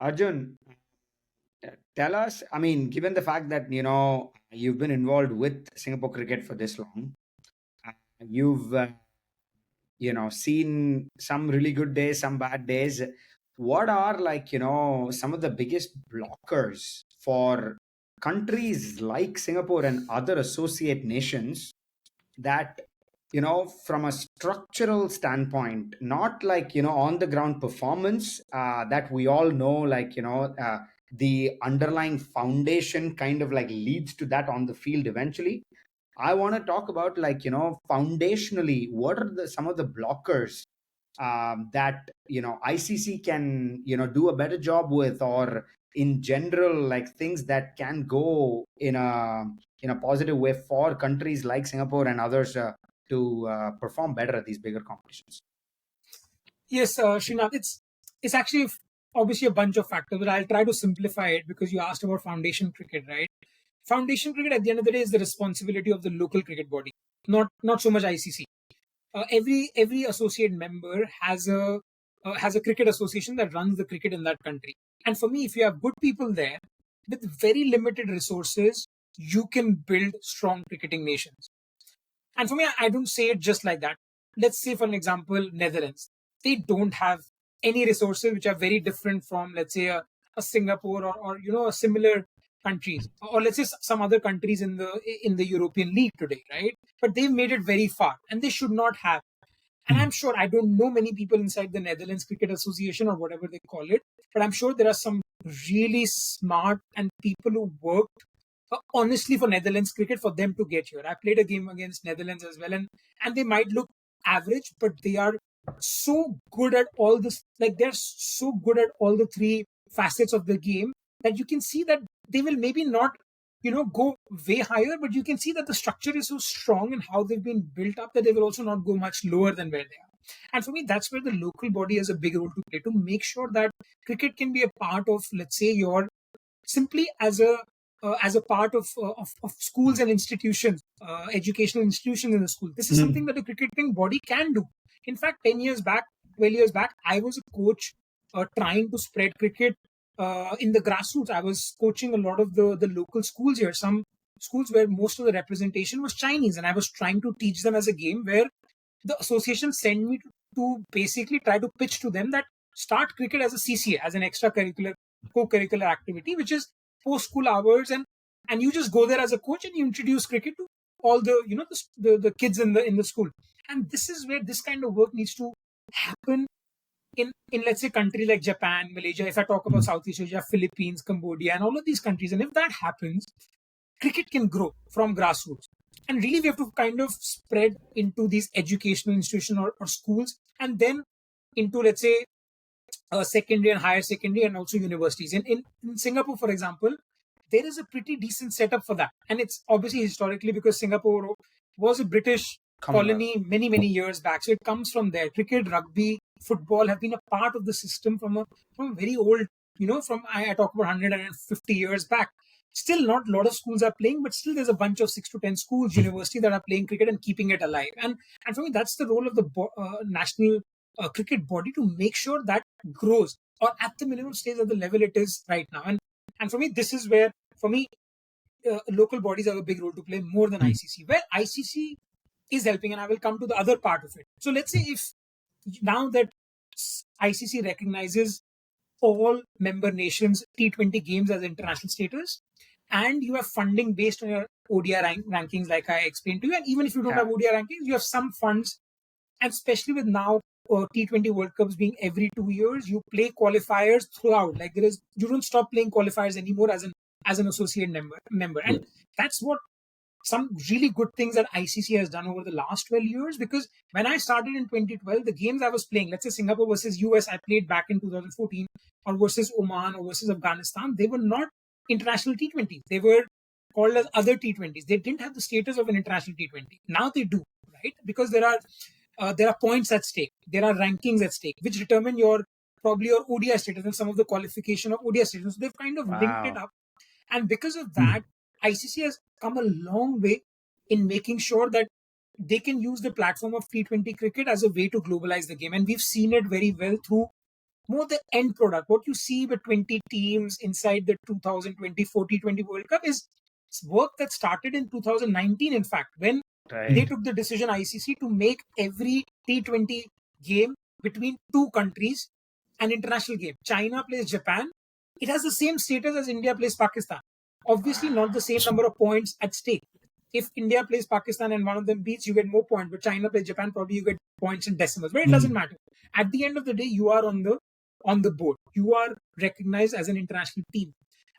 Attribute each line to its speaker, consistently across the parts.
Speaker 1: Arjun, tell us, I mean, given the fact that, you've been involved with Singapore cricket for this long, you've, seen some really good days, some bad days. What are like, some of the biggest blockers for countries like Singapore and other associate nations that from a structural standpoint, not like on the ground performance, that we all know, like the underlying foundation kind of like leads to that on the field eventually. I want to talk about, like foundationally, what are some of the blockers that ICC can do a better job with, or in general, like things that can go in a positive way for countries like Singapore and others to perform better at these bigger competitions.
Speaker 2: Yes, Srinath, it's actually obviously a bunch of factors, but I'll try to simplify it because you asked about foundation cricket, right? Foundation cricket at the end of the day is the responsibility of the local cricket body, not so much ICC. Every associate member has a cricket association that runs the cricket in that country. And for me, if you have good people there with very limited resources, you can build strong cricketing nations. And for me, I don't say it just like that. Let's say, for an example, Netherlands. They don't have any resources which are very different from, let's say, a Singapore or a similar countries, or let's say some other countries in the European League today, right? But they've made it very far, and they should not have. And I'm sure I don't know many people inside the Netherlands Cricket Association or whatever they call it, but I'm sure there are some really smart and people who work honestly for Netherlands cricket for them to get here. I played a game against Netherlands as well, and they might look average, but they are so good at all this. Like they're so good at all the three facets of the game that you can see that they will maybe not, go way higher, but you can see that the structure is so strong and how they've been built up that they will also not go much lower than where they are. And for me, that's where the local body has a big role to play to make sure that cricket can be a part of, let's say, your simply as a part of schools and institutions, educational institutions in the school. This is something that a cricketing body can do. In fact, 10 years back, 12 years back, I was a coach trying to spread cricket in the grassroots. I was coaching a lot of the local schools here, some schools where most of the representation was Chinese, and I was trying to teach them as a game where the association sent me to basically try to pitch to them that start cricket as a CCA, as an extracurricular co-curricular activity, which is post school hours, and you just go there as a coach and you introduce cricket to all the the kids in the school. And this is where this kind of work needs to happen in let's say countries like Japan, Malaysia. If I talk about Southeast Asia, Philippines, Cambodia, and all of these countries, and if that happens, cricket can grow from grassroots. And really, we have to kind of spread into these educational institutions or schools, and then into, let's say, secondary and higher secondary, and also universities. In Singapore, for example, there is a pretty decent setup for that. And it's obviously historically because Singapore was a British colony many, many years back. So it comes from there. Cricket, rugby, football have been a part of the system from a very old, from I talk about 150 years back. Still, not a lot of schools are playing, but still there's a bunch of 6 to 10 schools, universities that are playing cricket and keeping it alive. And for me, that's the role of the national cricket body to make sure that grows or at the minimum stays at the level it is right now. And for me, this is where, for me, local bodies have a big role to play more than ICC. Where ICC is helping, and I will come to the other part of it. So let's say if now that ICC recognizes all member nations T20 games as international status, and you have funding based on your ODI rankings, like I explained to you, and even if you don't have ODI rankings, you have some funds, and especially with now T20 World Cups being every 2 years, you play qualifiers throughout. Like you don't stop playing qualifiers anymore as an associate member, and that's what some really good things that ICC has done over the last 12 years. Because when I started in 2012, the games I was playing, let's say Singapore versus US, I played back in 2014, or versus Oman or versus Afghanistan, they were not international T20s. They were called as other T20s. They didn't have the status of an international T20. Now they do, right? Because there are points at stake. There are rankings at stake, which determine probably your ODI status and some of the qualification of ODI status. So they've kind of linked it up. And because of that, ICC has come a long way in making sure that they can use the platform of T20 cricket as a way to globalize the game. And we've seen it very well through more the end product. What you see with 20 teams inside the 2024 T20 World Cup is work that started in 2019, in fact, when they
Speaker 1: Right.
Speaker 2: took the decision, ICC, to make every T20 game between two countries an international game. China plays Japan. It has the same status as India plays Pakistan. Obviously, not the same number of points at stake. If India plays Pakistan and one of them beats, you get more points. But China plays Japan, probably you get points in decimals. But it doesn't matter. At the end of the day, you are on the board. You are recognized as an international team,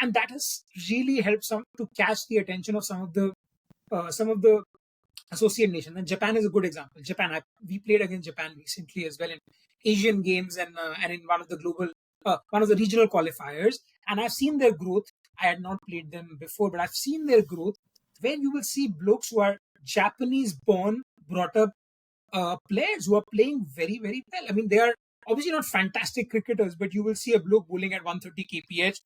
Speaker 2: and that has really helped some to catch the attention of some of the associate nations. And Japan is a good example. Japan, we played against Japan recently as well in Asian games and in one of the one of the regional qualifiers. And I've seen their growth. I had not played them before, but I've seen their growth, where you will see blokes who are Japanese born, brought up players who are playing very, very well. I mean, they are obviously not fantastic cricketers, but you will see a bloke bowling at 130 kph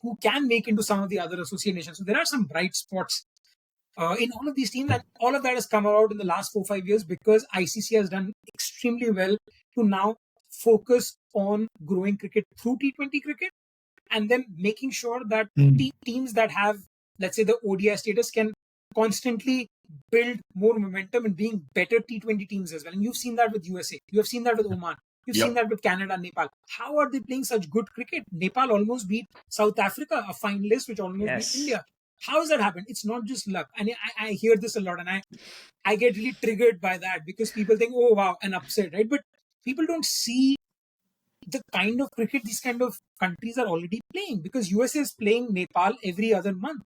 Speaker 2: who can make into some of the other associate nations. So there are some bright spots in all of these teams, and all of that has come out in the last 4 or 5 years because ICC has done extremely well to now focus on growing cricket through T20 cricket, and then making sure that teams that have, let's say, the ODI status can constantly build more momentum and being better T20 teams as well. And you've seen that with USA, you have seen that with Oman, you've seen that with Canada, Nepal. How are they playing such good cricket? Nepal almost beat South Africa, a finalist, which almost beat India. How has that happened? It's not just luck. And I hear this a lot, and I get really triggered by that because people think, oh wow, an upset, right? But people don't see the kind of cricket these kind of countries are already playing, because USA is playing Nepal every other month,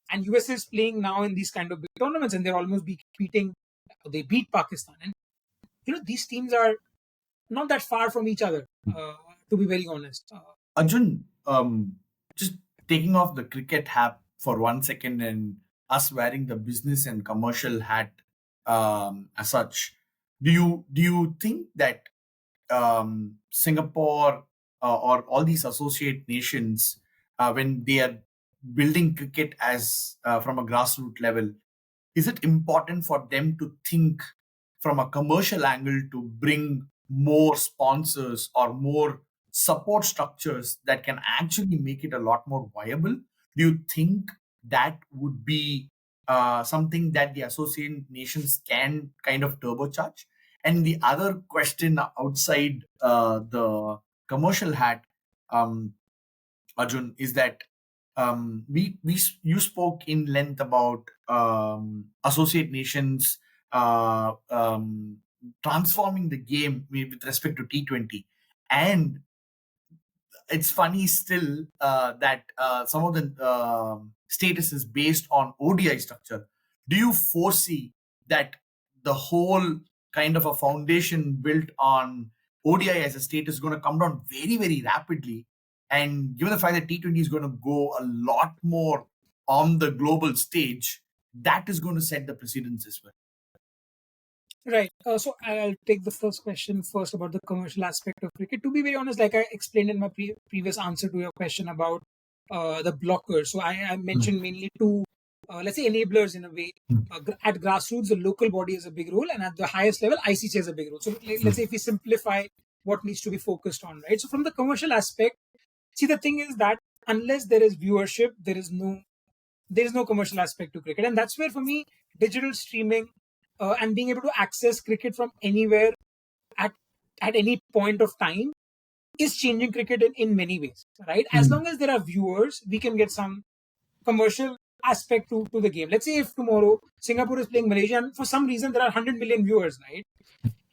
Speaker 2: and USA is playing now in these kind of big tournaments, and they're almost they beat Pakistan. And these teams are not that far from each other, to be very honest.
Speaker 3: Arjun, just taking off the cricket hat for 1 second and us wearing the business and commercial hat as such, do you think that Singapore or all these associate nations, when they are building cricket as from a grassroots level, is it important for them to think from a commercial angle to bring more sponsors or more support structures that can actually make it a lot more viable? Do you think that would be something that the associate nations can kind of turbocharge? And the other question outside the commercial hat, Arjun, is that you spoke in length about associate nations transforming the game with respect to T20, and it's funny still that some of the status is based on ODI structure. Do you foresee that the whole kind of a foundation built on ODI as a state is going to come down very, very rapidly? And given the fact that T20 is going to go a lot more on the global stage, that is going to set the precedence as well.
Speaker 2: Right. So I'll take the first question first about the commercial aspect of cricket. To be very honest, like I explained in my previous answer to your question about the blockers. So I mentioned mainly two, let's say, enablers in a way. At grassroots, the local body has a big role, and at the highest level, ICC has a big role. So let's say if we simplify what needs to be focused on, right? So from the commercial aspect, see, the thing is that unless there is viewership, there is no commercial aspect to cricket. And that's where, for me, digital streaming and being able to access cricket from anywhere at any point of time is changing cricket in many ways, right? As long as there are viewers, we can get some commercial aspect to the game. Let's say if tomorrow Singapore is playing Malaysia and for some reason there are 100 million viewers, right?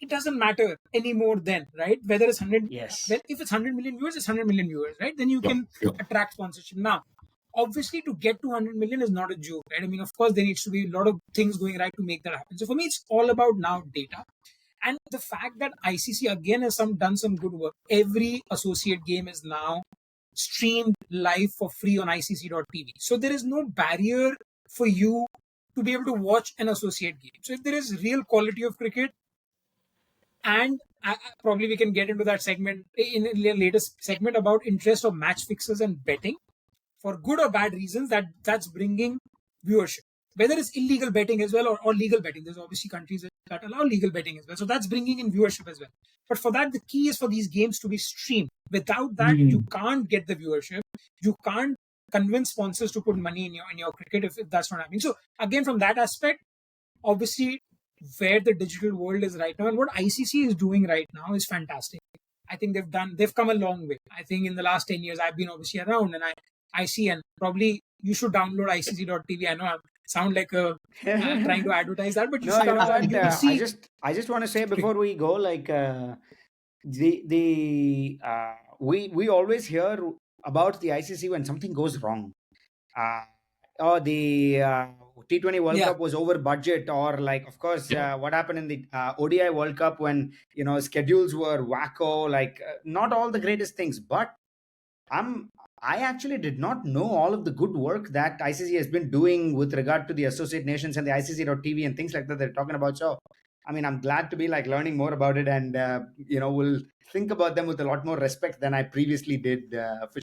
Speaker 2: It doesn't matter anymore then, right? Whether it's 100, then if it's 100 million viewers, it's 100 million viewers, right? Then you can attract sponsorship. Now, obviously, to get to 100 million is not a joke, right? I mean, of course, there needs to be a lot of things going right to make that happen. So for me, it's all about now data. And the fact that ICC again has done some good work. Every associate game is now streamed live for free on icc.tv. So there is no barrier for you to be able to watch an associate game. So if there is real quality of cricket, and probably we can get into that segment in the latest segment about interest of match fixers and betting, for good or bad reasons, that's bringing viewership. whether it's illegal betting as well or legal betting. There's obviously countries that allow legal betting as well. So that's bringing in viewership as well. But for that, the key is for these games to be streamed. Without that, you can't get the viewership. You can't convince sponsors to put money in your cricket if that's not happening. So again, from that aspect, obviously, where the digital world is right now and what ICC is doing right now is fantastic. I think they've come a long way. I think in the last 10 years, I've been obviously around, and I see, and probably you should download icc.tv. I know I sound like trying to advertise that, but you
Speaker 1: No,
Speaker 2: should
Speaker 1: you know
Speaker 2: download
Speaker 1: what?
Speaker 2: and you will see.
Speaker 1: I just want to say before we go, like we always hear about the ICC when something goes wrong. Or the T20 World
Speaker 2: Yeah.
Speaker 1: Cup was over budget, or like, of course, what happened in the ODI World Cup when schedules were wacko. Like, not all the greatest things, but I actually did not know all of the good work that ICC has been doing with regard to the associate nations and the ICC.TV and things like that they're talking about. So, I mean, I'm glad to be like learning more about it, and we'll think about them with a lot more respect than I previously did. For